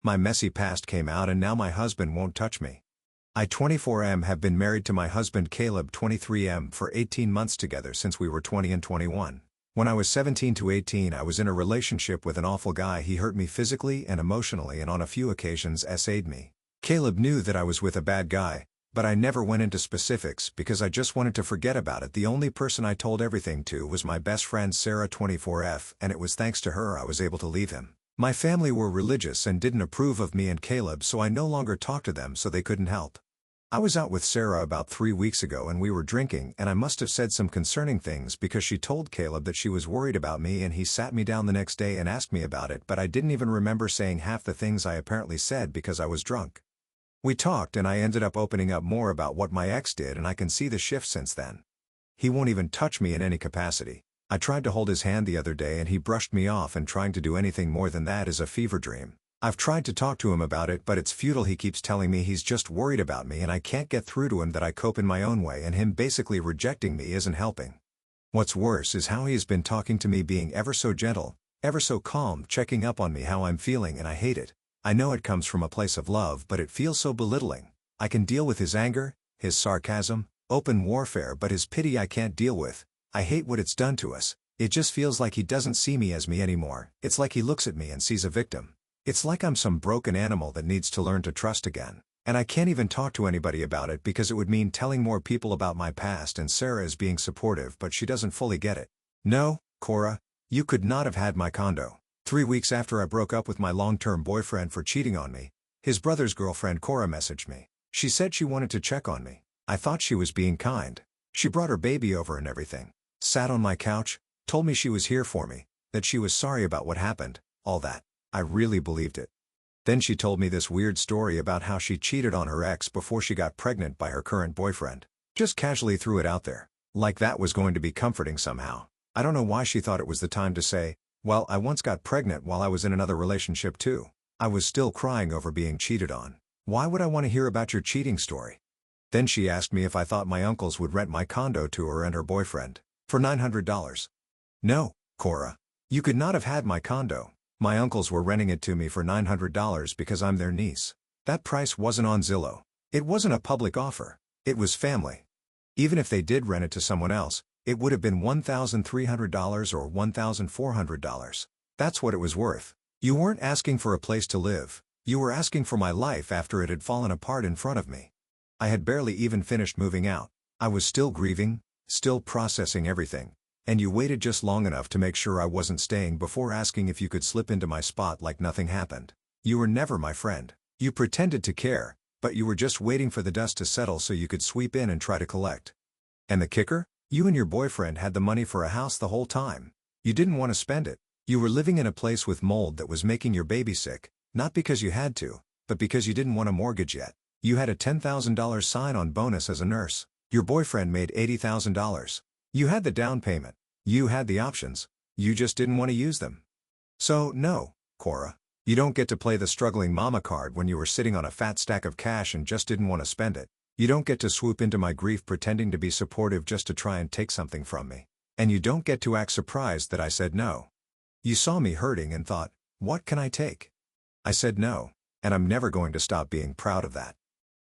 My messy past came out and now my husband won't touch me. I 24M have been married to my husband Caleb 23M for 18 months together since we were 20 and 21. When I was 17 to 18 I was in a relationship with an awful guy. He hurt me physically and emotionally and on a few occasions SA'd me. Caleb knew that I was with a bad guy, but I never went into specifics because I just wanted to forget about it. The only person I told everything to was my best friend Sarah 24F, and it was thanks to her I was able to leave him. My family were religious and didn't approve of me and Caleb, so I no longer talked to them, so they couldn't help. I was out with Sarah about 3 weeks ago and we were drinking, and I must have said some concerning things because she told Caleb that she was worried about me, and he sat me down the next day and asked me about it, but I didn't even remember saying half the things I apparently said because I was drunk. We talked and I ended up opening up more about what my ex did, and I can see the shift since then. He won't even touch me in any capacity. I tried to hold his hand the other day and he brushed me off, and trying to do anything more than that is a fever dream. I've tried to talk to him about it, but it's futile. He keeps telling me he's just worried about me and I can't get through to him that I cope in my own way, and him basically rejecting me isn't helping. What's worse is how he has been talking to me, being ever so gentle, ever so calm, checking up on me how I'm feeling, and I hate it. I know it comes from a place of love, but it feels so belittling. I can deal with his anger, his sarcasm, open warfare, but his pity I can't deal with. I hate what it's done to us. It just feels like he doesn't see me as me anymore. It's like he looks at me and sees a victim. It's like I'm some broken animal that needs to learn to trust again. And I can't even talk to anybody about it because it would mean telling more people about my past, and Sarah is being supportive, but she doesn't fully get it. No, Cora, you could not have had my condo. 3 weeks after I broke up with my long-term boyfriend for cheating on me, his brother's girlfriend Cora messaged me. She said she wanted to check on me. I thought she was being kind. She brought her baby over and everything. Sat on my couch, told me she was here for me, that she was sorry about what happened, all that. I really believed it. Then she told me this weird story about how she cheated on her ex before she got pregnant by her current boyfriend. Just casually threw it out there. Like that was going to be comforting somehow. I don't know why she thought it was the time to say, well, I once got pregnant while I was in another relationship too. I was still crying over being cheated on. Why would I want to hear about your cheating story? Then she asked me if I thought my uncles would rent my condo to her and her boyfriend for $900. No, Cora. You could not have had my condo. My uncles were renting it to me for $900 because I'm their niece. That price wasn't on Zillow. It wasn't a public offer. It was family. Even if they did rent it to someone else, it would have been $1,300 or $1,400. That's what it was worth. You weren't asking for a place to live. You were asking for my life after it had fallen apart in front of me. I had barely even finished moving out. I was still grieving, still processing everything. And you waited just long enough to make sure I wasn't staying before asking if you could slip into my spot like nothing happened. You were never my friend. You pretended to care, but you were just waiting for the dust to settle so you could sweep in and try to collect. And the kicker? You and your boyfriend had the money for a house the whole time. You didn't want to spend it. You were living in a place with mold that was making your baby sick, not because you had to, but because you didn't want a mortgage yet. You had a $10,000 sign-on bonus as a nurse. Your boyfriend made $80,000. You had the down payment. You had the options. You just didn't want to use them. So, no, Cora. You don't get to play the struggling mama card when you were sitting on a fat stack of cash and just didn't want to spend it. You don't get to swoop into my grief pretending to be supportive just to try and take something from me. And you don't get to act surprised that I said no. You saw me hurting and thought, what can I take? I said no, and I'm never going to stop being proud of that.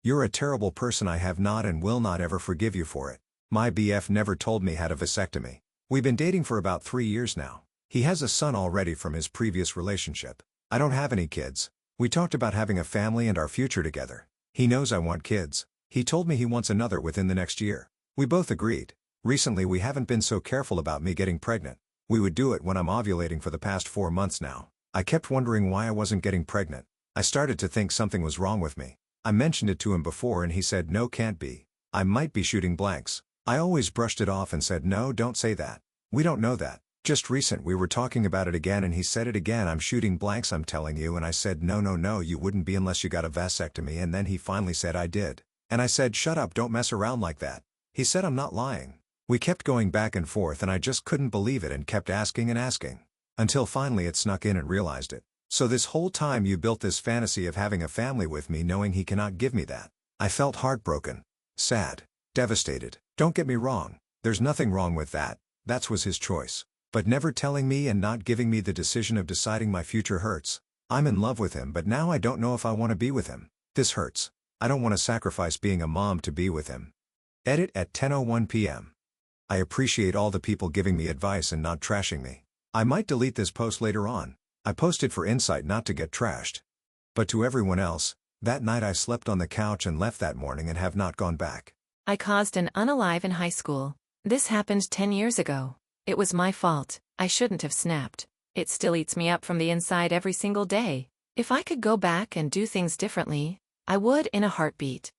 You're a terrible person. I have not and will not ever forgive you for it. My BF never told me had a vasectomy. We've been dating for about 3 years now. He has a son already from his previous relationship. I don't have any kids. We talked about having a family and our future together. He knows I want kids. He told me he wants another within the next year. We both agreed. Recently we haven't been so careful about me getting pregnant. We would do it when I'm ovulating for the past 4 months now. I kept wondering why I wasn't getting pregnant. I started to think something was wrong with me. I mentioned it to him before and he said no, can't be. I might be shooting blanks. I always brushed it off and said no, don't say that. We don't know that. Just recent we were talking about it again and he said it again, I'm shooting blanks, I'm telling you, and I said no, you wouldn't be unless you got a vasectomy, and then he finally said I did. And I said shut up, don't mess around like that. He said I'm not lying. We kept going back and forth and I just couldn't believe it and kept asking and asking. Until finally it snuck in and realized it. So this whole time you built this fantasy of having a family with me knowing he cannot give me that. I felt heartbroken. Sad. Devastated. Don't get me wrong. There's nothing wrong with that. That was his choice. But never telling me and not giving me the decision of deciding my future hurts. I'm in love with him, but now I don't know if I want to be with him. This hurts. I don't want to sacrifice being a mom to be with him. Edit at 10:01 p.m. I appreciate all the people giving me advice and not trashing me. I might delete this post later on. I posted for insight, not to get trashed. But to everyone else, that night I slept on the couch and left that morning and have not gone back. I caused an unalive in high school. This happened 10 years ago. It was my fault. I shouldn't have snapped. It still eats me up from the inside every single day. If I could go back and do things differently, I would in a heartbeat.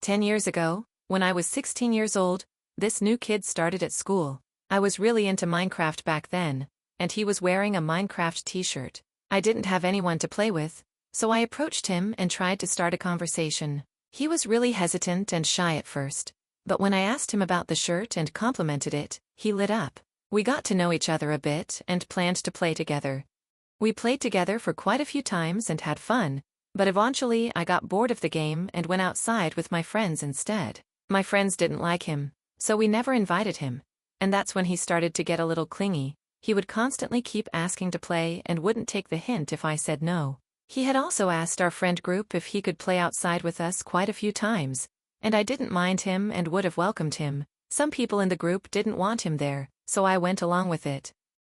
10 years ago, when I was 16 years old, this new kid started at school. I was really into Minecraft back then, and he was wearing a Minecraft t-shirt. I didn't have anyone to play with, so I approached him and tried to start a conversation. He was really hesitant and shy at first, but when I asked him about the shirt and complimented it, he lit up. We got to know each other a bit and planned to play together. We played together for quite a few times and had fun, but eventually I got bored of the game and went outside with my friends instead. My friends didn't like him, so we never invited him, and that's when he started to get a little clingy. He would constantly keep asking to play and wouldn't take the hint if I said no. He had also asked our friend group if he could play outside with us quite a few times, and I didn't mind him and would have welcomed him. Some people in the group didn't want him there, so I went along with it.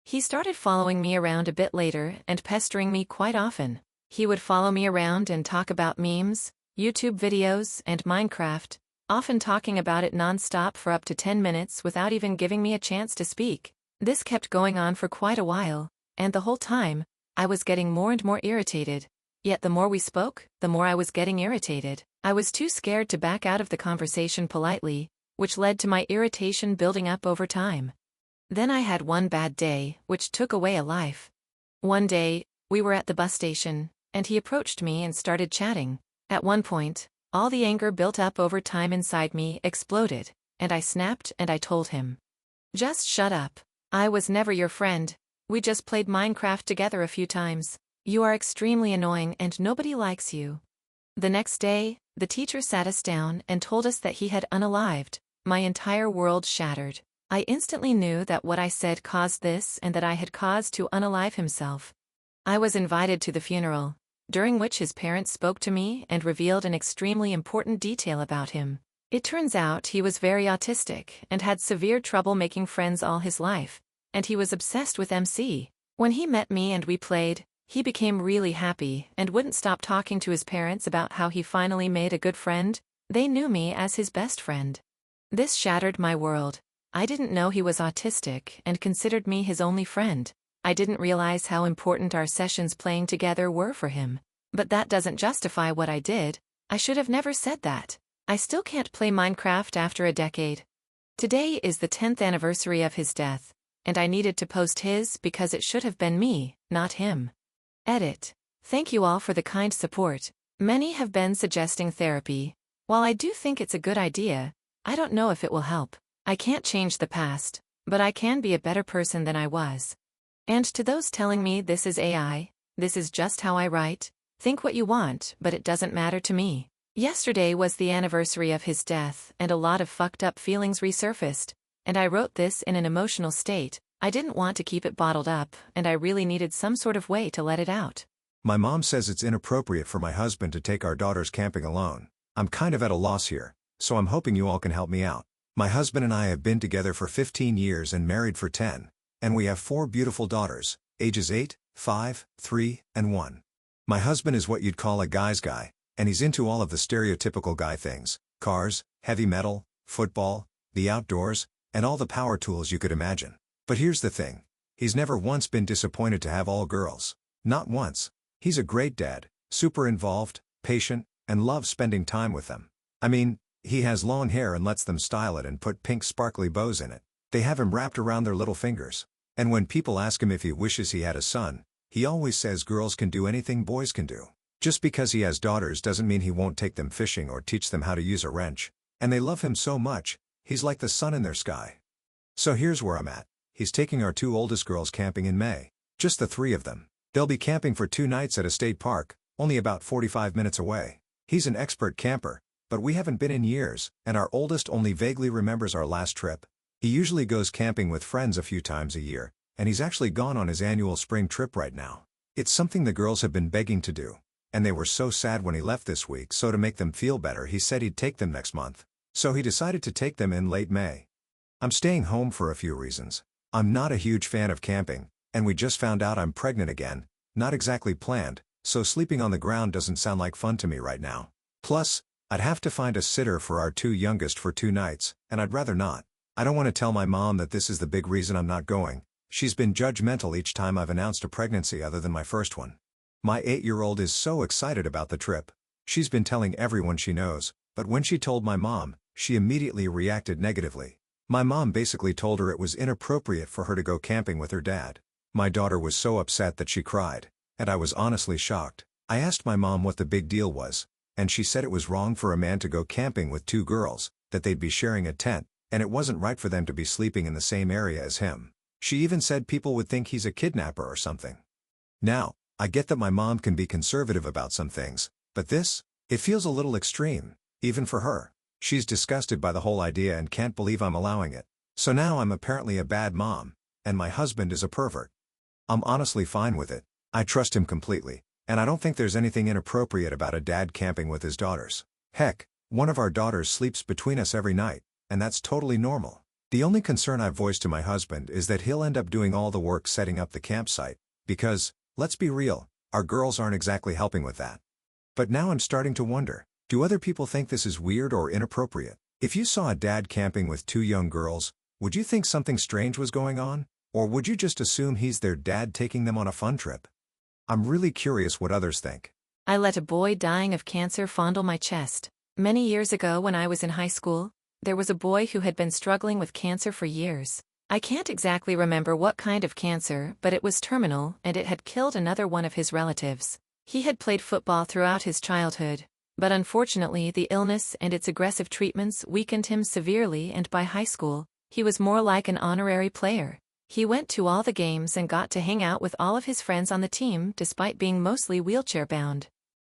He started following me around a bit later and pestering me quite often. He would follow me around and talk about memes, YouTube videos, and Minecraft, often talking about it non-stop for up to 10 minutes without even giving me a chance to speak. This kept going on for quite a while, and the whole time, I was getting more and more irritated. Yet the more we spoke, the more I was getting irritated. I was too scared to back out of the conversation politely, which led to my irritation building up over time. Then I had one bad day, which took away a life. One day, we were at the bus station, and he approached me and started chatting. At one point, all the anger built up over time inside me exploded, and I snapped and I told him, "Just shut up. I was never your friend. We just played Minecraft together a few times. You are extremely annoying and nobody likes you." The next day, the teacher sat us down and told us that he had unalived. My entire world shattered. I instantly knew that what I said caused this and that I had caused to unalive himself. I was invited to the funeral, during which his parents spoke to me and revealed an extremely important detail about him. It turns out he was very autistic and had severe trouble making friends all his life, and he was obsessed with MC. When he met me and we played, he became really happy and wouldn't stop talking to his parents about how he finally made a good friend. They knew me as his best friend. This shattered my world. I didn't know he was autistic and considered me his only friend. I didn't realize how important our sessions playing together were for him. But that doesn't justify what I did. I should have never said that. I still can't play Minecraft after a decade. Today is the 10th anniversary of his death, and I needed to post his because it should have been me, not him. Edit. Thank you all for the kind support. Many have been suggesting therapy. While I do think it's a good idea, I don't know if it will help. I can't change the past, but I can be a better person than I was. And to those telling me this is AI, this is just how I write, think what you want, but it doesn't matter to me. Yesterday was the anniversary of his death and a lot of fucked up feelings resurfaced, and I wrote this in an emotional state. I didn't want to keep it bottled up, and I really needed some sort of way to let it out. My mom says it's inappropriate for my husband to take our daughters camping alone. I'm kind of at a loss here, so I'm hoping you all can help me out. My husband and I have been together for 15 years and married for 10, and we have 4 beautiful daughters, ages 8, 5, 3, and 1. My husband is what you'd call a guy's guy, and he's into all of the stereotypical guy things: cars, heavy metal, football, the outdoors, and all the power tools you could imagine. But here's the thing. He's never once been disappointed to have all girls. Not once. He's a great dad, super involved, patient, and loves spending time with them. I mean, he has long hair and lets them style it and put pink sparkly bows in it. They have him wrapped around their little fingers. And when people ask him if he wishes he had a son, he always says girls can do anything boys can do. Just because he has daughters doesn't mean he won't take them fishing or teach them how to use a wrench. And they love him so much, he's like the sun in their sky. So here's where I'm at. He's taking our 2 oldest girls camping in May. Just the 3 of them. They'll be camping for 2 nights at a state park, only about 45 minutes away. He's an expert camper, but we haven't been in years, and our oldest only vaguely remembers our last trip. He usually goes camping with friends a few times a year, and he's actually gone on his annual spring trip right now. It's something the girls have been begging to do. And they were so sad when he left this week, so to make them feel better he said he'd take them next month. So he decided to take them in late May. I'm staying home for a few reasons. I'm not a huge fan of camping, and we just found out I'm pregnant again, not exactly planned, so sleeping on the ground doesn't sound like fun to me right now. Plus, I'd have to find a sitter for our two youngest for 2 nights, and I'd rather not. I don't want to tell my mom that this is the big reason I'm not going. She's been judgmental each time I've announced a pregnancy other than my first one. My 8-year-old is so excited about the trip. She's been telling everyone she knows, but when she told my mom, she immediately reacted negatively. My mom basically told her it was inappropriate for her to go camping with her dad. My daughter was so upset that she cried, and I was honestly shocked. I asked my mom what the big deal was, and she said it was wrong for a man to go camping with 2 girls, that they'd be sharing a tent, and it wasn't right for them to be sleeping in the same area as him. She even said people would think he's a kidnapper or something. Now, I get that my mom can be conservative about some things, but this, it feels a little extreme, even for her. She's disgusted by the whole idea and can't believe I'm allowing it. So now I'm apparently a bad mom, and my husband is a pervert. I'm honestly fine with it. I trust him completely, and I don't think there's anything inappropriate about a dad camping with his daughters. Heck, one of our daughters sleeps between us every night, and that's totally normal. The only concern I've voiced to my husband is that he'll end up doing all the work setting up the campsite, because, let's be real, our girls aren't exactly helping with that. But now I'm starting to wonder, do other people think this is weird or inappropriate? If you saw a dad camping with 2 young girls, would you think something strange was going on? Or would you just assume he's their dad taking them on a fun trip? I'm really curious what others think. I let a boy dying of cancer fondle my chest. Many years ago when I was in high school, there was a boy who had been struggling with cancer for years. I can't exactly remember what kind of cancer, but it was terminal and it had killed another one of his relatives. He had played football throughout his childhood, but unfortunately the illness and its aggressive treatments weakened him severely, and by high school, he was more like an honorary player. He went to all the games and got to hang out with all of his friends on the team despite being mostly wheelchair-bound.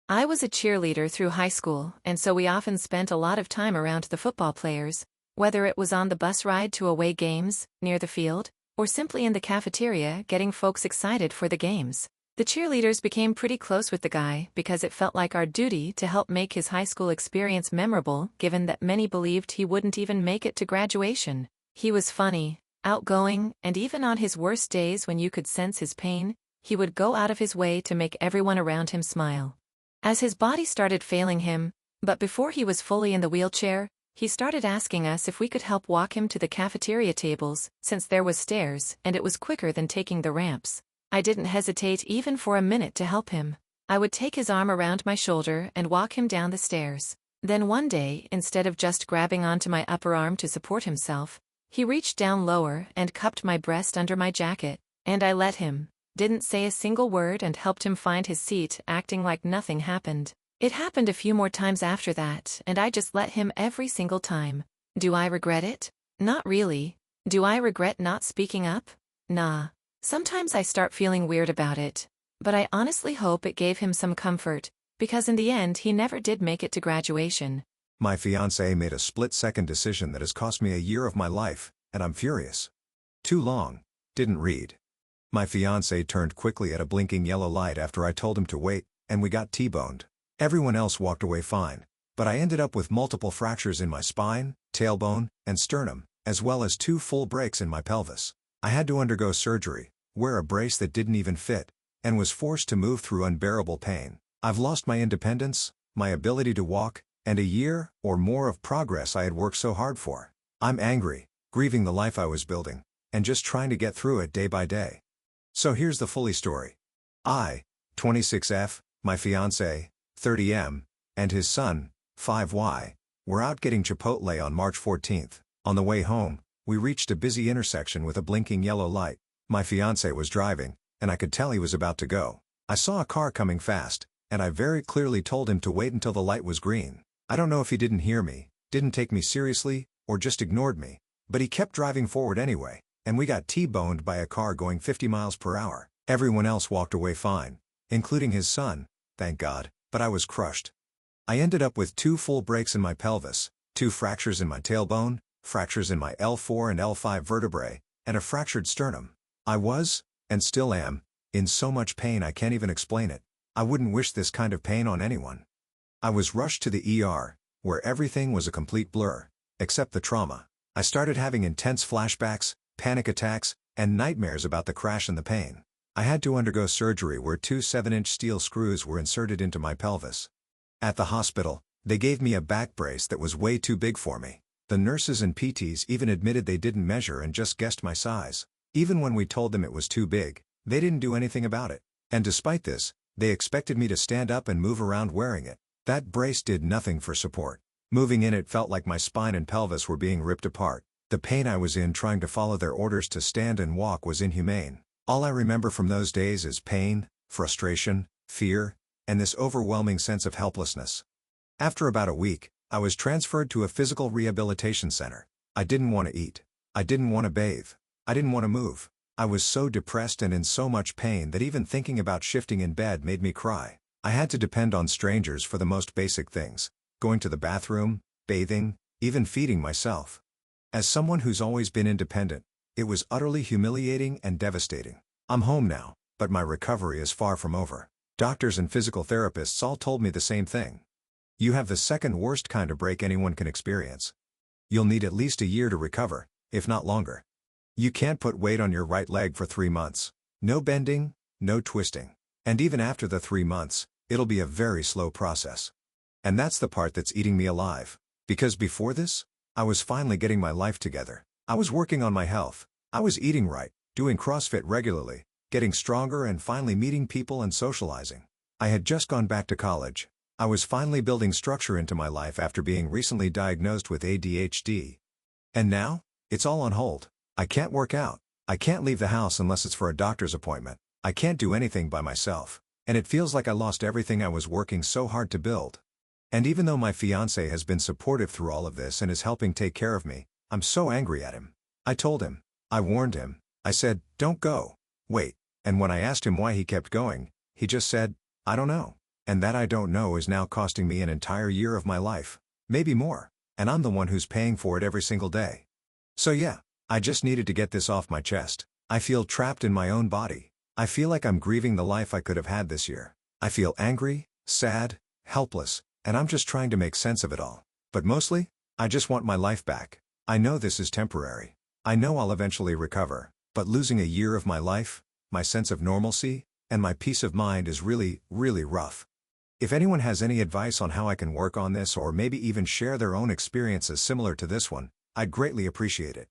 I was a cheerleader through high school, and so we often spent a lot of time around the football players, whether it was on the bus ride to away games, near the field, or simply in the cafeteria getting folks excited for the games. The cheerleaders became pretty close with the guy because it felt like our duty to help make his high school experience memorable, given that many believed he wouldn't even make it to graduation. He was funny, outgoing, and even on his worst days when you could sense his pain, he would go out of his way to make everyone around him smile. As his body started failing him, but before he was fully in the wheelchair, he started asking us if we could help walk him to the cafeteria tables, since there was stairs and it was quicker than taking the ramps. I didn't hesitate even for a minute to help him. I would take his arm around my shoulder and walk him down the stairs. Then one day, instead of just grabbing onto my upper arm to support himself, he reached down lower and cupped my breast under my jacket, and I let him. Didn't say a single word and helped him find his seat, acting like nothing happened. It happened a few more times after that, and I just let him every single time. Do I regret it? Not really. Do I regret not speaking up? Nah. Sometimes I start feeling weird about it, but I honestly hope it gave him some comfort, because in the end he never did make it to graduation. My fiancé made a split-second decision that has cost me a year of my life, and I'm furious. Too long. Didn't read. My fiancé turned quickly at a blinking yellow light after I told him to wait, and we got T-boned. Everyone else walked away fine, but I ended up with multiple fractures in my spine, tailbone, and sternum, as well as 2 full breaks in my pelvis. I had to undergo surgery, wear a brace that didn't even fit, and was forced to move through unbearable pain. I've lost my independence, my ability to walk, and a year or more of progress I had worked so hard for. I'm angry, grieving the life I was building, and just trying to get through it day by day. So here's the fully story. I, 26F, my fiancé, 30M, and his son, 5Y, were out getting Chipotle on March 14th. On the way home, we reached a busy intersection with a blinking yellow light. My fiancé was driving, and I could tell he was about to go. I saw a car coming fast, and I very clearly told him to wait until the light was green. I don't know if he didn't hear me, didn't take me seriously, or just ignored me, but he kept driving forward anyway, and we got T-boned by a car going 50 miles per hour. Everyone else walked away fine, including his son, thank God, but I was crushed. I ended up with 2 full breaks in my pelvis, 2 fractures in my tailbone, fractures in my L4 and L5 vertebrae, and a fractured sternum. I was, and still am, in so much pain I can't even explain it. I wouldn't wish this kind of pain on anyone. I was rushed to the ER, where everything was a complete blur, except the trauma. I started having intense flashbacks, panic attacks, and nightmares about the crash and the pain. I had to undergo surgery where 2 7-inch steel screws were inserted into my pelvis. At the hospital, they gave me a back brace that was way too big for me. The nurses and PTs even admitted they didn't measure and just guessed my size. Even when we told them it was too big, they didn't do anything about it. And despite this, they expected me to stand up and move around wearing it. That brace did nothing for support. Moving in it felt like my spine and pelvis were being ripped apart. The pain I was in trying to follow their orders to stand and walk was inhumane. All I remember from those days is pain, frustration, fear, and this overwhelming sense of helplessness. After about a week, I was transferred to a physical rehabilitation center. I didn't want to eat. I didn't want to bathe. I didn't want to move. I was so depressed and in so much pain that even thinking about shifting in bed made me cry. I had to depend on strangers for the most basic things: going to the bathroom, bathing, even feeding myself. As someone who's always been independent, it was utterly humiliating and devastating. I'm home now, but my recovery is far from over. Doctors and physical therapists all told me the same thing. You have the second worst kind of break anyone can experience. You'll need at least a year to recover, if not longer. You can't put weight on your right leg for 3 months. No bending, no twisting. And even after the 3 months, it'll be a very slow process. And that's the part that's eating me alive. Because before this, I was finally getting my life together. I was working on my health. I was eating right, doing CrossFit regularly, getting stronger and finally meeting people and socializing. I had just gone back to college. I was finally building structure into my life after being recently diagnosed with ADHD. And now, it's all on hold. I can't work out. I can't leave the house unless it's for a doctor's appointment. I can't do anything by myself. And it feels like I lost everything I was working so hard to build. And even though my fiancé has been supportive through all of this and is helping take care of me, I'm so angry at him. I told him. I warned him. I said, "Don't go. Wait." And when I asked him why he kept going, he just said, "I don't know." And that "I don't know" is now costing me an entire year of my life. Maybe more. And I'm the one who's paying for it every single day. So yeah, I just needed to get this off my chest. I feel trapped in my own body. I feel like I'm grieving the life I could have had this year. I feel angry, sad, helpless, and I'm just trying to make sense of it all. But mostly, I just want my life back. I know this is temporary. I know I'll eventually recover. But losing a year of my life, my sense of normalcy, and my peace of mind is really, really rough. If anyone has any advice on how I can work on this or maybe even share their own experiences similar to this one, I'd greatly appreciate it.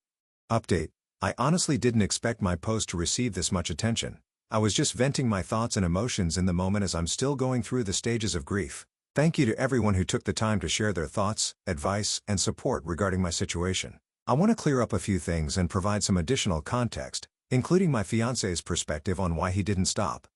Update: I honestly didn't expect my post to receive this much attention. I was just venting my thoughts and emotions in the moment as I'm still going through the stages of grief. Thank you to everyone who took the time to share their thoughts, advice, and support regarding my situation. I want to clear up a few things and provide some additional context, including my fiancé's perspective on why he didn't stop.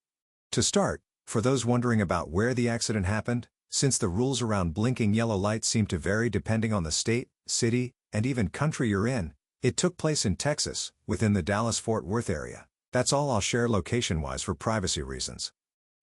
To start, for those wondering about where the accident happened, since the rules around blinking yellow lights seem to vary depending on the state, city, and even country you're in, it took place in Texas, within the Dallas-Fort Worth area. That's all I'll share location-wise for privacy reasons.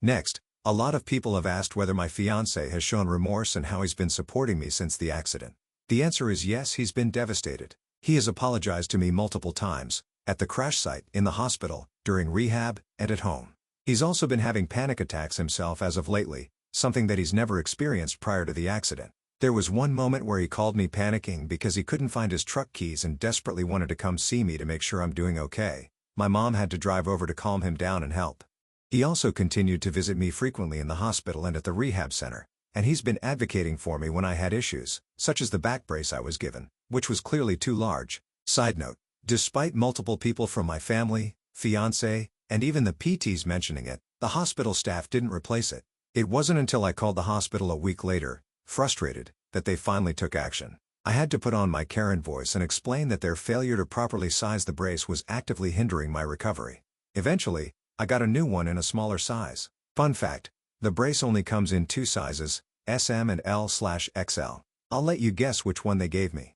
Next, a lot of people have asked whether my fiancé has shown remorse and how he's been supporting me since the accident. The answer is yes, he's been devastated. He has apologized to me multiple times, at the crash site, in the hospital, during rehab, and at home. He's also been having panic attacks himself as of lately, something that he's never experienced prior to the accident. There was one moment where he called me panicking because he couldn't find his truck keys and desperately wanted to come see me to make sure I'm doing okay. My mom had to drive over to calm him down and help. He also continued to visit me frequently in the hospital and at the rehab center, and he's been advocating for me when I had issues, such as the back brace I was given, which was clearly too large. Side note: despite multiple people from my family, fiancé, and even the PTs mentioning it, the hospital staff didn't replace it. It wasn't until I called the hospital a week later, frustrated, that they finally took action. I had to put on my Karen voice and explain that their failure to properly size the brace was actively hindering my recovery. Eventually, I got a new one in a smaller size. Fun fact: the brace only comes in 2 sizes, SM and L/XL. I'll let you guess which one they gave me.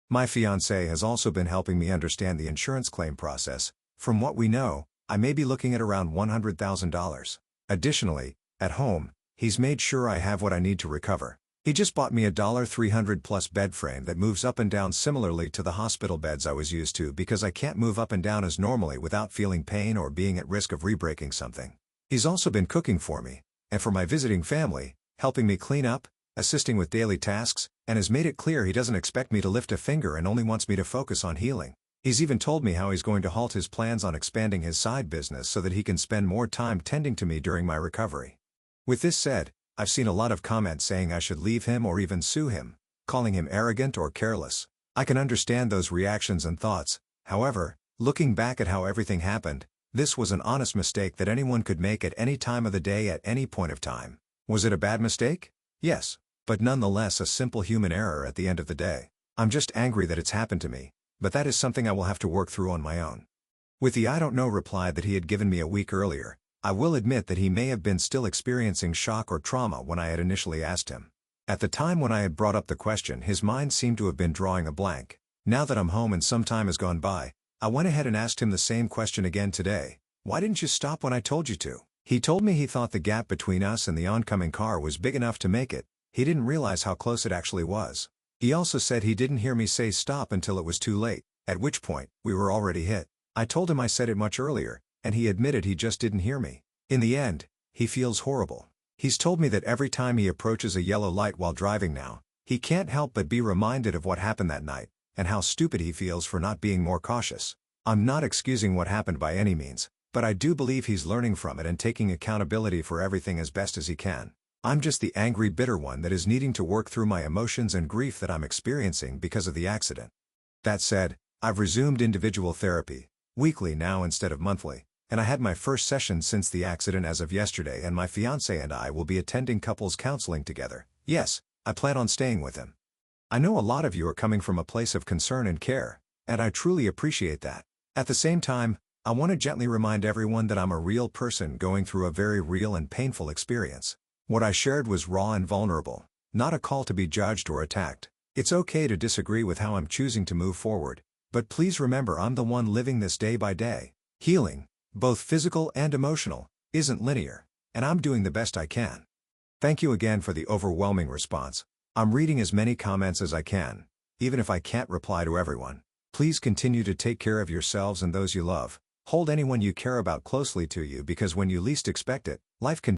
My fiancé has also been helping me understand the insurance claim process. From what we know, I may be looking at around $100,000. Additionally, at home, he's made sure I have what I need to recover. He just bought me a $300 plus bed frame that moves up and down similarly to the hospital beds I was used to because I can't move up and down as normally without feeling pain or being at risk of re-breaking something. He's also been cooking for me, and for my visiting family, helping me clean up, assisting with daily tasks, and has made it clear he doesn't expect me to lift a finger and only wants me to focus on healing. He's even told me how he's going to halt his plans on expanding his side business so that he can spend more time tending to me during my recovery. With this said, I've seen a lot of comments saying I should leave him or even sue him, calling him arrogant or careless. I can understand those reactions and thoughts. However, looking back at how everything happened, this was an honest mistake that anyone could make at any time of the day at any point of time. Was it a bad mistake? Yes, but nonetheless a simple human error at the end of the day. I'm just angry that it's happened to me, but that is something I will have to work through on my own. With the I don't know reply that he had given me a week earlier, I will admit that he may have been still experiencing shock or trauma when I had initially asked him. At the time when I had brought up the question, his mind seemed to have been drawing a blank. Now that I'm home and some time has gone by, I went ahead and asked him the same question again today. Why didn't you stop when I told you to? He told me he thought the gap between us and the oncoming car was big enough to make it. He didn't realize how close it actually was. He also said he didn't hear me say stop until it was too late, at which point, we were already hit. I told him I said it much earlier, and he admitted he just didn't hear me. In the end, he feels horrible. He's told me that every time he approaches a yellow light while driving now, he can't help but be reminded of what happened that night, and how stupid he feels for not being more cautious. I'm not excusing what happened by any means, but I do believe he's learning from it and taking accountability for everything as best as he can. I'm just the angry, bitter one that is needing to work through my emotions and grief that I'm experiencing because of the accident. That said, I've resumed individual therapy, weekly now instead of monthly, and I had my first session since the accident as of yesterday, and my fiancé and I will be attending couples counseling together. Yes, I plan on staying with him. I know a lot of you are coming from a place of concern and care, and I truly appreciate that. At the same time, I want to gently remind everyone that I'm a real person going through a very real and painful experience. What I shared was raw and vulnerable, not a call to be judged or attacked. It's okay to disagree with how I'm choosing to move forward, but please remember I'm the one living this day by day. Healing, both physical and emotional, isn't linear, and I'm doing the best I can. Thank you again for the overwhelming response. I'm reading as many comments as I can, even if I can't reply to everyone. Please continue to take care of yourselves and those you love. Hold anyone you care about closely to you, because when you least expect it, life can